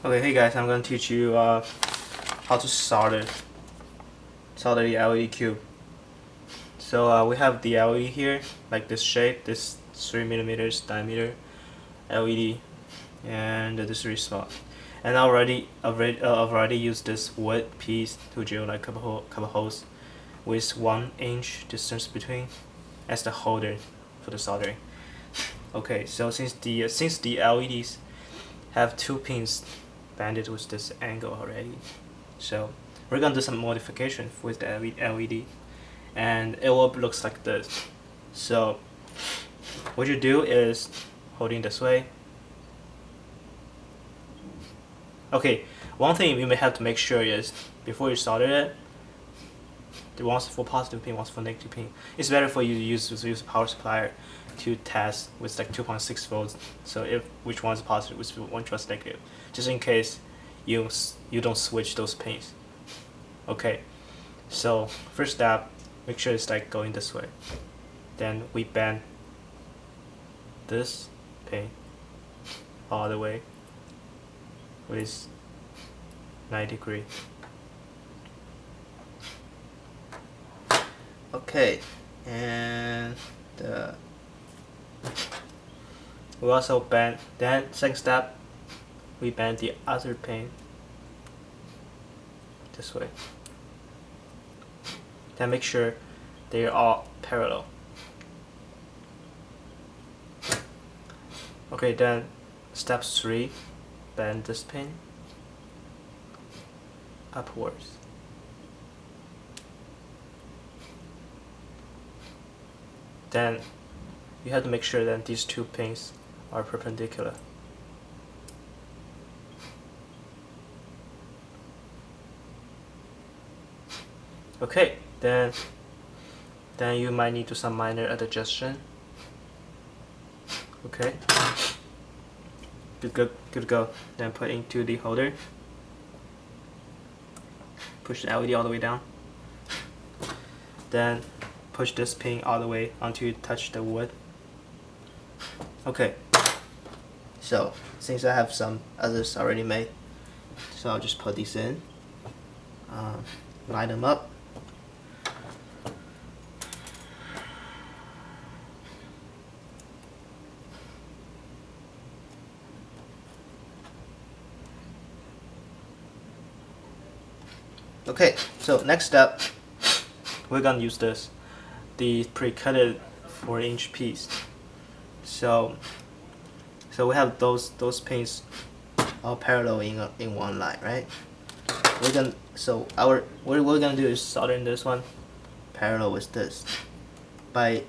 Okay, hey guys, I'm going to teach you how to solder the LED cube. So we have the LED here, like this shape, this 3mm diameter LED, and this is really small. And I've already used this wood piece to drill like couple holes with 1 inch distance between as the holder for the soldering. Okay, so since the LEDs have 2 pins banded with this angle already, so we're gonna do some modification with the LED, and it will looks like this. So what you do is holding this way. Okay, one thing you may have to make sure is before you solder it, the one's for positive pin, one's for negative pin. It's better for you to use a power supplier to test with like 2.6 volts. So if which one's positive, which one's negative, just in case you don't switch those pins. Okay, so first step, make sure it's like going this way. Then we bend this pin all the way with 90 degrees. Okay, and we also bend. Then second step, we bend the other pin this way. Then make sure they are all parallel. Okay, then step 3, bend this pin upwards. Then you have to make sure that these 2 pins are perpendicular. Okay, then you might need to some minor adjustment. Okay, good to go. Then put into the holder. Push the LED all the way down. Then push this pin all the way until you touch the wood. Okay, so since I have some others already made, so I'll just put these in, line them up. Okay, so next step, we're gonna use the pre-cutted 4-inch piece. So we have those pins all parallel in one line, right? What we're gonna do is solder in this one parallel with this by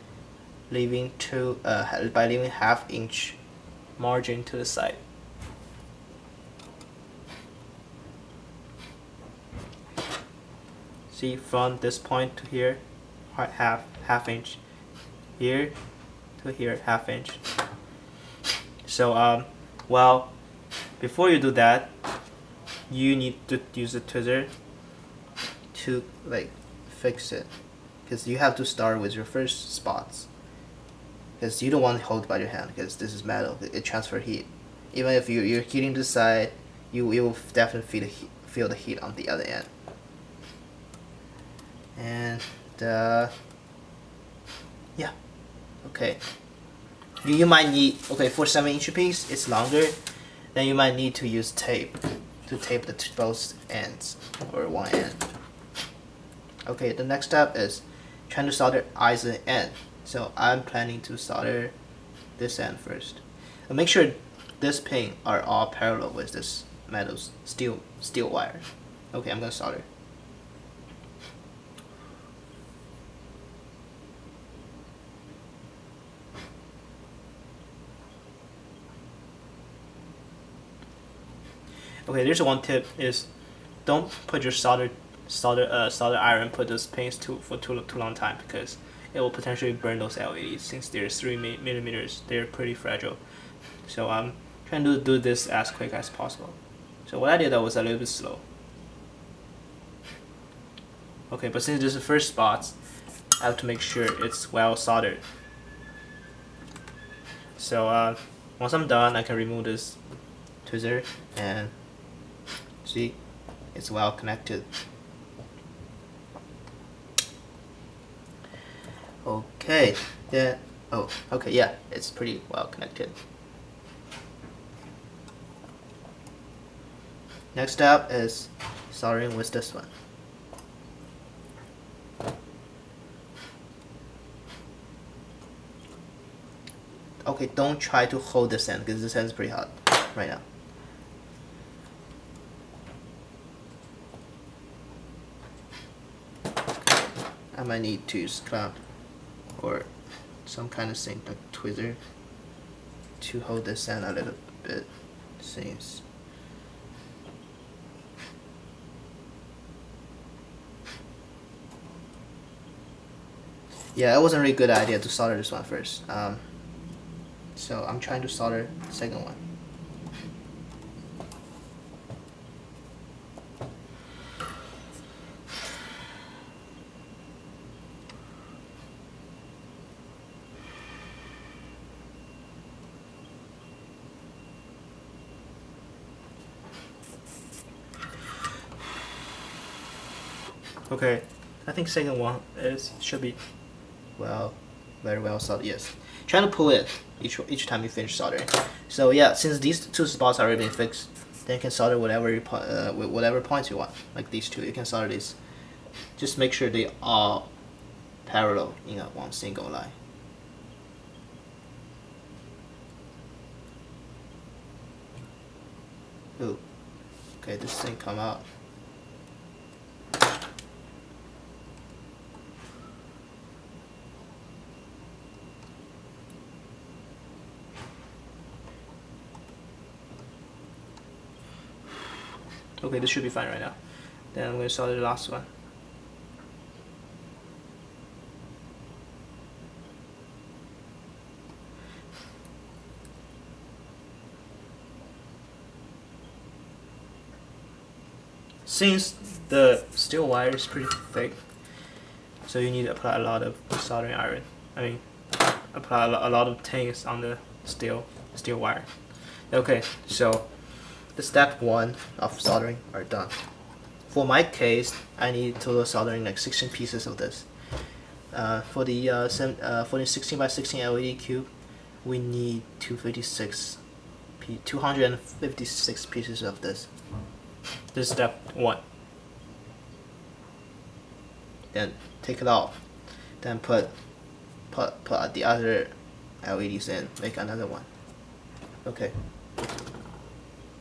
leaving ½ inch margin to the side. See, from this point to here, half inch, here to here, ½ inch. So well, before you do that, you need to use a tweezer to like fix it, because you have to start with your first spots, because you don't want to hold by your hand, because this is metal, it transfers heat. Even if you're heating the side, you will definitely feel the heat on the other end. And yeah, okay. You might need, okay, for 7-inch piece, it's longer. Then you might need to use tape to tape both ends or one end. Okay, the next step is trying to solder either end. So I'm planning to solder this end first. And make sure this pin are all parallel with this metal steel wire. Okay, I'm gonna solder. Okay, there's one tip is don't put your solder iron, put those pins for too long time, because it will potentially burn those LEDs. Since they're 3mm, they're pretty fragile. So I'm trying to do this as quick as possible. So what I did, that was a little bit slow. Okay, but since this is the first spots, I have to make sure it's well soldered. So once I'm done, I can remove this tweezer and See, it's well connected. Okay, then, oh, okay, yeah, it's pretty well connected. Next step is soldering with this one. Okay, don't try to hold this end because this end is pretty hot right now. I might need to use clamp or some kind of thing like tweezer to hold this end a little bit. Since yeah, it wasn't a really good idea to solder this one first. So I'm trying to solder the second one. Okay, I think second one should be very well soldered. Yes, trying to pull it each time you finish soldering. So yeah, since these two spots are already been fixed, then you can solder whatever points you want. Like these two, you can solder these. Just make sure they are parallel in one single line. Ooh, okay, this thing come out. Okay, this should be fine right now. Then I'm going to solder the last one. Since the steel wire is pretty thick, so you need to apply a lot of soldering iron. I mean, apply a lot of things on the steel wire. Okay, so the step 1 of soldering are done. For my case, I need total soldering like 16 pieces of this. For the 16 by 16 LED cube, we need 256 pieces of this. This is step 1. Then take it off. Then put the other LEDs in. Make another one. Okay.